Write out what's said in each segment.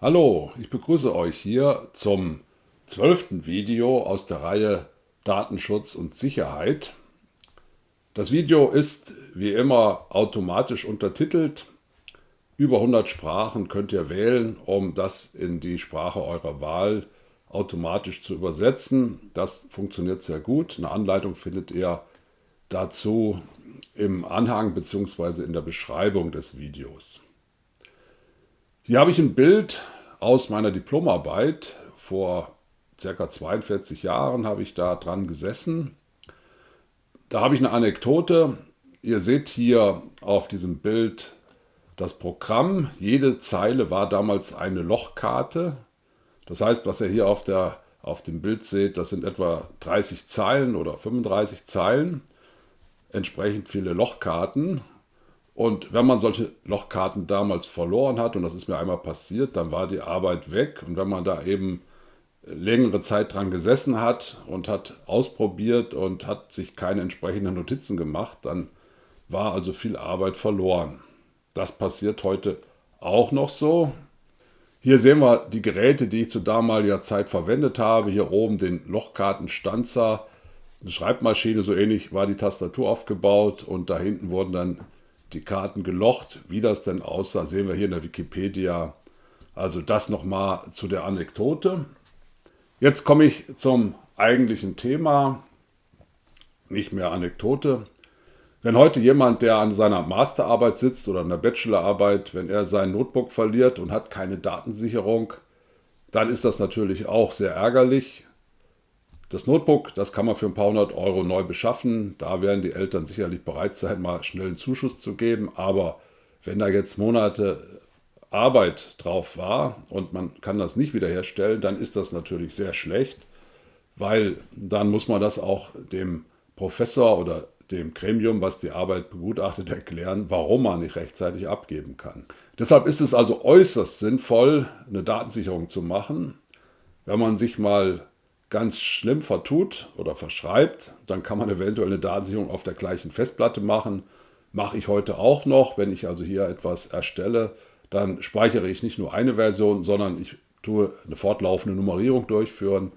Hallo, ich begrüße euch hier zum 12. Video aus der Reihe Datenschutz und Sicherheit. Das Video ist wie immer automatisch untertitelt. Über 100 Sprachen könnt ihr wählen, um das in die Sprache eurer Wahl automatisch zu übersetzen. Das funktioniert sehr gut. Eine Anleitung findet ihr dazu im Anhang bzw. in der Beschreibung des Videos. Hier habe ich ein Bild aus meiner Diplomarbeit. Vor ca. 42 Jahren habe ich da dran gesessen. Da habe ich eine Anekdote. Ihr seht hier auf diesem Bild das Programm. Jede Zeile war damals eine Lochkarte. Das heißt, was ihr hier auf dem Bild seht, das sind etwa 30 Zeilen oder 35 Zeilen. Entsprechend viele Lochkarten. Und wenn man solche Lochkarten damals verloren hat, und das ist mir einmal passiert, dann war die Arbeit weg. Und wenn man da eben längere Zeit dran gesessen hat und hat ausprobiert und hat sich keine entsprechenden Notizen gemacht, dann war also viel Arbeit verloren. Das passiert heute auch noch so. Hier sehen wir die Geräte, die ich zu damaliger Zeit verwendet habe. Hier oben den Lochkartenstanzer, eine Schreibmaschine, so ähnlich war die Tastatur aufgebaut. Und da hinten wurden dann die Karten gelocht. Wie das denn aussah, sehen wir hier in der Wikipedia. Also das nochmal zu der Anekdote. Jetzt komme ich zum eigentlichen Thema, nicht mehr Anekdote. Wenn heute jemand, der an seiner Masterarbeit sitzt oder an der Bachelorarbeit, wenn er sein Notebook verliert und hat keine Datensicherung, dann ist das natürlich auch sehr ärgerlich. Das Notebook, das kann man für ein paar hundert Euro neu beschaffen. Da werden die Eltern sicherlich bereit sein, mal schnell einen Zuschuss zu geben. Aber wenn da jetzt Monate Arbeit drauf war und man kann das nicht wiederherstellen, dann ist das natürlich sehr schlecht, weil dann muss man das auch dem Professor oder dem Gremium, was die Arbeit begutachtet, erklären, warum man nicht rechtzeitig abgeben kann. Deshalb ist es also äußerst sinnvoll, eine Datensicherung zu machen. Wenn man sich mal ganz schlimm vertut oder verschreibt, dann kann man eventuell eine Datensicherung auf der gleichen Festplatte machen. Mache ich heute auch noch. Wenn ich also hier etwas erstelle, dann speichere ich nicht nur eine Version, sondern ich tue eine fortlaufende Nummerierung durchführen.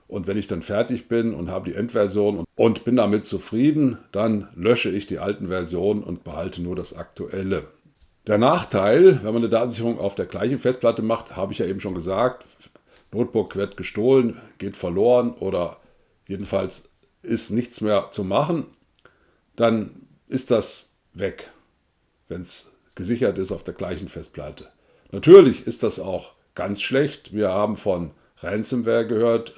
Und wenn ich dann fertig bin und habe die Endversion und bin damit zufrieden, dann lösche ich die alten Versionen und behalte nur das Aktuelle. Der Nachteil, wenn man eine Datensicherung auf der gleichen Festplatte macht, habe ich ja eben schon gesagt, Notebook wird gestohlen, geht verloren oder jedenfalls ist nichts mehr zu machen, dann ist das weg, wenn es gesichert ist auf der gleichen Festplatte. Natürlich ist das auch ganz schlecht. Wir haben von Ransomware gehört,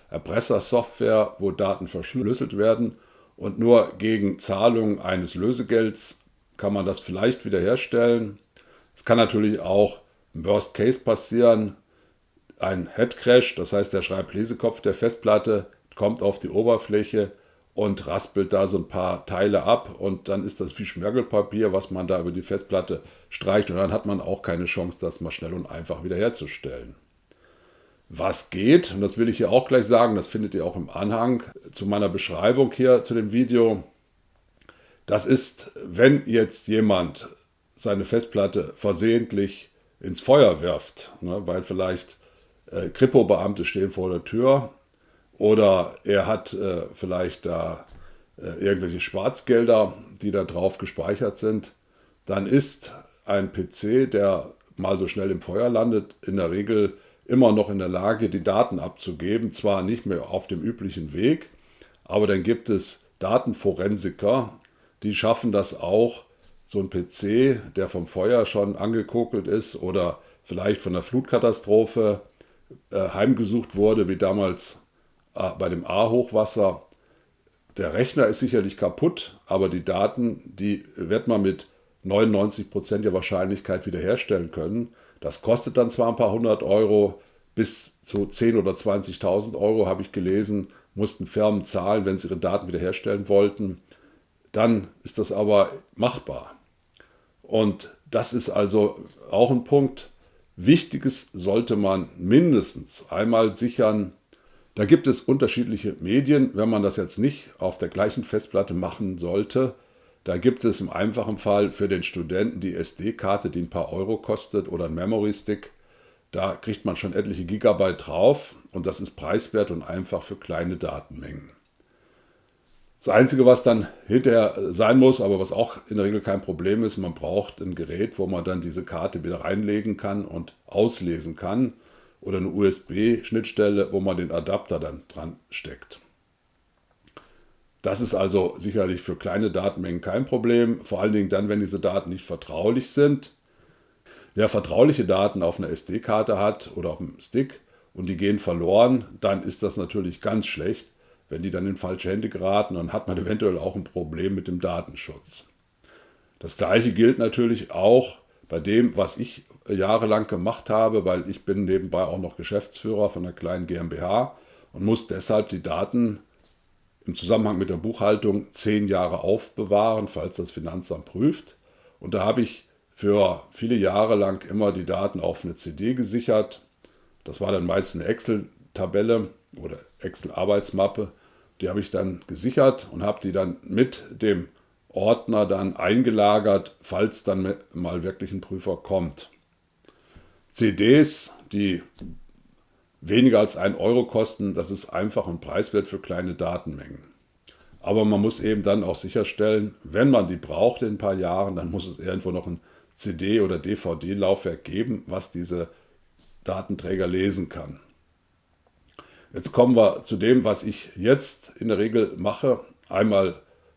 Erpressersoftware, wo Daten verschlüsselt werden und nur gegen Zahlung eines Lösegelds kann man das vielleicht wiederherstellen. Es kann natürlich auch im Worst Case passieren, ein Headcrash, das heißt der Schreiblesekopf der Festplatte kommt auf die Oberfläche und raspelt da so ein paar Teile ab und dann ist das wie Schmirgelpapier, was man da über die Festplatte streicht und dann hat man auch keine Chance, das mal schnell und einfach wiederherzustellen. Was geht, und das will ich hier auch gleich sagen, das findet ihr auch im Anhang zu meiner Beschreibung hier zu dem Video, das ist, wenn jetzt jemand seine Festplatte versehentlich ins Feuer wirft, ne, weil vielleicht Kripo-Beamte stehen vor der Tür oder er hat vielleicht da irgendwelche Schwarzgelder, die da drauf gespeichert sind, dann ist ein PC, der mal so schnell im Feuer landet, in der Regel immer noch in der Lage, die Daten abzugeben. Zwar nicht mehr auf dem üblichen Weg, aber dann gibt es Datenforensiker, die schaffen das auch, so ein PC, der vom Feuer schon angekokelt ist oder vielleicht von der Flutkatastrophe heimgesucht wurde, wie damals bei dem A-Hochwasser. Der Rechner ist sicherlich kaputt, aber die Daten, die wird man mit 99%iger Wahrscheinlichkeit wiederherstellen können. Das kostet dann zwar ein paar hundert Euro, bis zu 10.000 oder 20.000 Euro, habe ich gelesen, mussten Firmen zahlen, wenn sie ihre Daten wiederherstellen wollten. Dann ist das aber machbar. Und das ist also auch ein Punkt. Wichtiges sollte man mindestens einmal sichern. Da gibt es unterschiedliche Medien, wenn man das jetzt nicht auf der gleichen Festplatte machen sollte. Da gibt es im einfachen Fall für den Studenten die SD-Karte, die ein paar Euro kostet oder ein Memory Stick. Da kriegt man schon etliche Gigabyte drauf und das ist preiswert und einfach für kleine Datenmengen. Das Einzige, was dann hinterher sein muss, aber was auch in der Regel kein Problem ist, man braucht ein Gerät, wo man dann diese Karte wieder reinlegen kann und auslesen kann oder eine USB-Schnittstelle, wo man den Adapter dann dran steckt. Das ist also sicherlich für kleine Datenmengen kein Problem, vor allen Dingen dann, wenn diese Daten nicht vertraulich sind. Wer vertrauliche Daten auf einer SD-Karte hat oder auf einem Stick und die gehen verloren, dann ist das natürlich ganz schlecht. Wenn die dann in falsche Hände geraten, dann hat man eventuell auch ein Problem mit dem Datenschutz. Das Gleiche gilt natürlich auch bei dem, was ich jahrelang gemacht habe, weil ich bin nebenbei auch noch Geschäftsführer von einer kleinen GmbH und muss deshalb die Daten im Zusammenhang mit der Buchhaltung 10 Jahre aufbewahren, falls das Finanzamt prüft. Und da habe ich für viele Jahre lang immer die Daten auf eine CD gesichert. Das war dann meist eine Excel-Tabelle oder Excel-Arbeitsmappe. Die habe ich dann gesichert und habe die dann mit dem Ordner dann eingelagert, falls dann mal wirklich ein Prüfer kommt. CDs, die weniger als 1 Euro kosten, das ist einfach und preiswert für kleine Datenmengen. Aber man muss eben dann auch sicherstellen, wenn man die braucht in ein paar Jahren, dann muss es irgendwo noch ein CD- oder DVD-Laufwerk geben, was diese Datenträger lesen kann. Jetzt kommen wir zu dem, was ich jetzt in der Regel mache. Einmal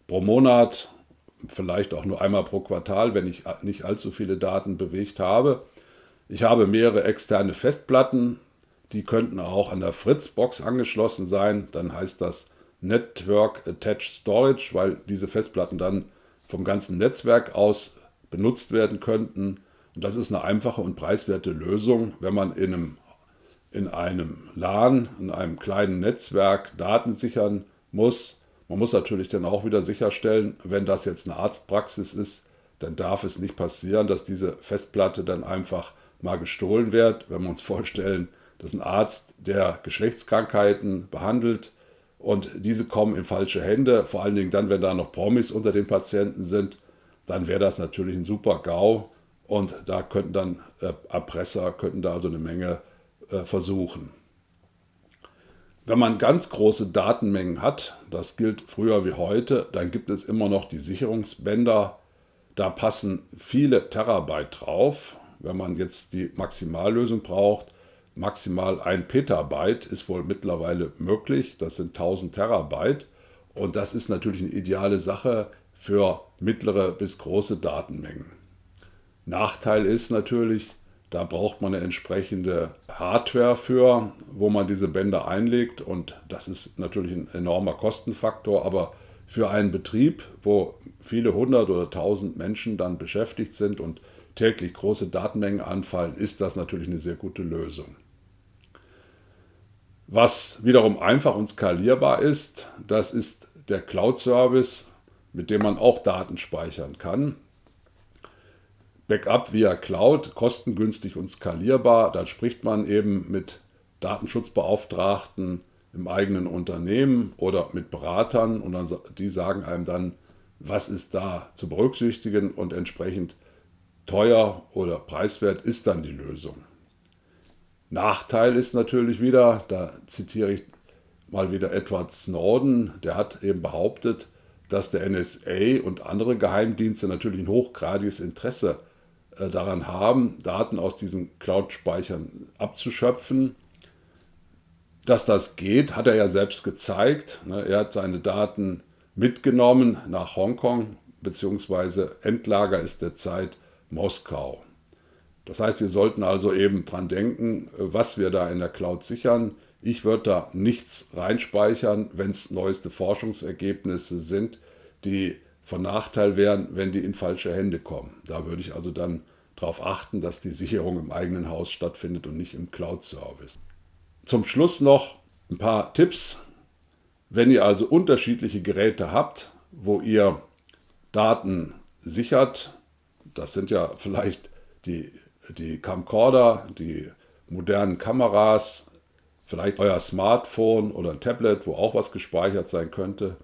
pro Monat, vielleicht auch nur einmal pro Quartal, wenn ich nicht allzu viele Daten bewegt habe. Ich habe mehrere externe Festplatten, die könnten auch an der Fritzbox angeschlossen sein. Dann heißt das Network Attached Storage, weil diese Festplatten dann vom ganzen Netzwerk aus benutzt werden könnten. Und das ist eine einfache und preiswerte Lösung, wenn man in einem LAN, in einem kleinen Netzwerk Daten sichern muss. Man muss natürlich dann auch wieder sicherstellen, wenn das jetzt eine Arztpraxis ist, dann darf es nicht passieren, dass diese Festplatte dann einfach mal gestohlen wird. Wenn wir uns vorstellen, das ist ein Arzt, der Geschlechtskrankheiten behandelt und diese kommen in falsche Hände, vor allen Dingen dann, wenn da noch Promis unter den Patienten sind, dann wäre das natürlich ein super GAU und da könnten dann Erpresser könnten da also eine Menge versuchen. Wenn man ganz große Datenmengen hat, das gilt früher wie heute, dann gibt es immer noch die Sicherungsbänder. Da passen viele Terabyte drauf. Wenn man jetzt die Maximallösung braucht, maximal 1 Petabyte ist wohl mittlerweile möglich. Das sind 1000 Terabyte. Und das ist natürlich eine ideale Sache für mittlere bis große Datenmengen. Nachteil ist natürlich, da braucht man eine entsprechende Hardware für, wo man diese Bänder einlegt und das ist natürlich ein enormer Kostenfaktor, aber für einen Betrieb, wo viele 100 oder 1000 Menschen dann beschäftigt sind und täglich große Datenmengen anfallen, ist das natürlich eine sehr gute Lösung. Was wiederum einfach und skalierbar ist, das ist der Cloud-Service, mit dem man auch Daten speichern kann. Backup via Cloud, kostengünstig und skalierbar. Da spricht man eben mit Datenschutzbeauftragten im eigenen Unternehmen oder mit Beratern und dann, die sagen einem dann, was ist da zu berücksichtigen und entsprechend teuer oder preiswert ist dann die Lösung. Nachteil ist natürlich wieder, da zitiere ich mal wieder Edward Snowden, der hat eben behauptet, dass der NSA und andere Geheimdienste natürlich ein hochgradiges Interesse daran haben, Daten aus diesen Cloud-Speichern abzuschöpfen. Dass das geht, hat er ja selbst gezeigt. Er hat seine Daten mitgenommen nach Hongkong, beziehungsweise Endlager ist derzeit Moskau. Das heißt, wir sollten also eben dran denken, was wir da in der Cloud sichern. Ich würde da nichts reinspeichern, wenn es neueste Forschungsergebnisse sind, die von Nachteil wären, wenn die in falsche Hände kommen. Da würde ich also dann darauf achten, dass die Sicherung im eigenen Haus stattfindet und nicht im Cloud-Service. Zum Schluss noch ein paar Tipps. Wenn ihr also unterschiedliche Geräte habt, wo ihr Daten sichert, das sind ja vielleicht die Camcorder, die modernen Kameras, vielleicht euer Smartphone oder ein Tablet, wo auch was gespeichert sein könnte.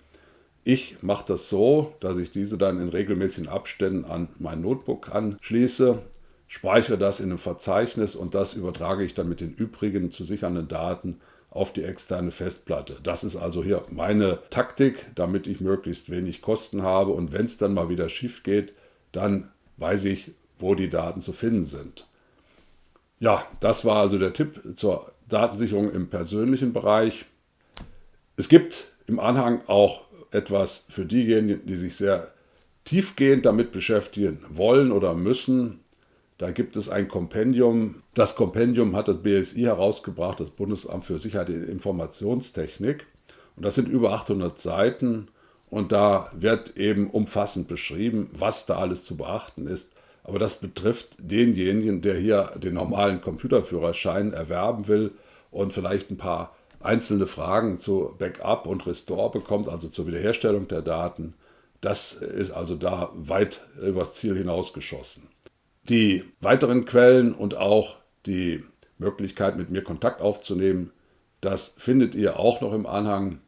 Ich mache das so, dass ich diese dann in regelmäßigen Abständen an mein Notebook anschließe. speichere das in einem Verzeichnis und das übertrage ich dann mit den übrigen zu sichernden Daten auf die externe Festplatte. Das ist also hier meine Taktik, damit ich möglichst wenig Kosten habe, und wenn es dann mal wieder schief geht, dann weiß ich, wo die Daten zu finden sind. Ja, das war also der Tipp zur Datensicherung im persönlichen Bereich. Es gibt im Anhang auch etwas für diejenigen, die sich sehr tiefgehend damit beschäftigen wollen oder müssen. Da gibt es ein Kompendium. Das Kompendium hat das BSI herausgebracht, das Bundesamt für Sicherheit in Informationstechnik. Und das sind über 800 Seiten. Und da wird eben umfassend beschrieben, was da alles zu beachten ist. Aber das betrifft denjenigen, der hier den normalen Computerführerschein erwerben will und vielleicht ein paar einzelne Fragen zu Backup und Restore bekommt, also zur Wiederherstellung der Daten. Das ist also da weit übers Ziel hinausgeschossen. Die weiteren Quellen und auch die Möglichkeit, mit mir Kontakt aufzunehmen, das findet ihr auch noch im Anhang.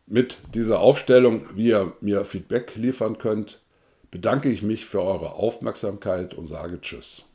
Mit dieser Aufstellung, wie ihr mir Feedback liefern könnt, bedanke ich mich für eure Aufmerksamkeit und sage Tschüss.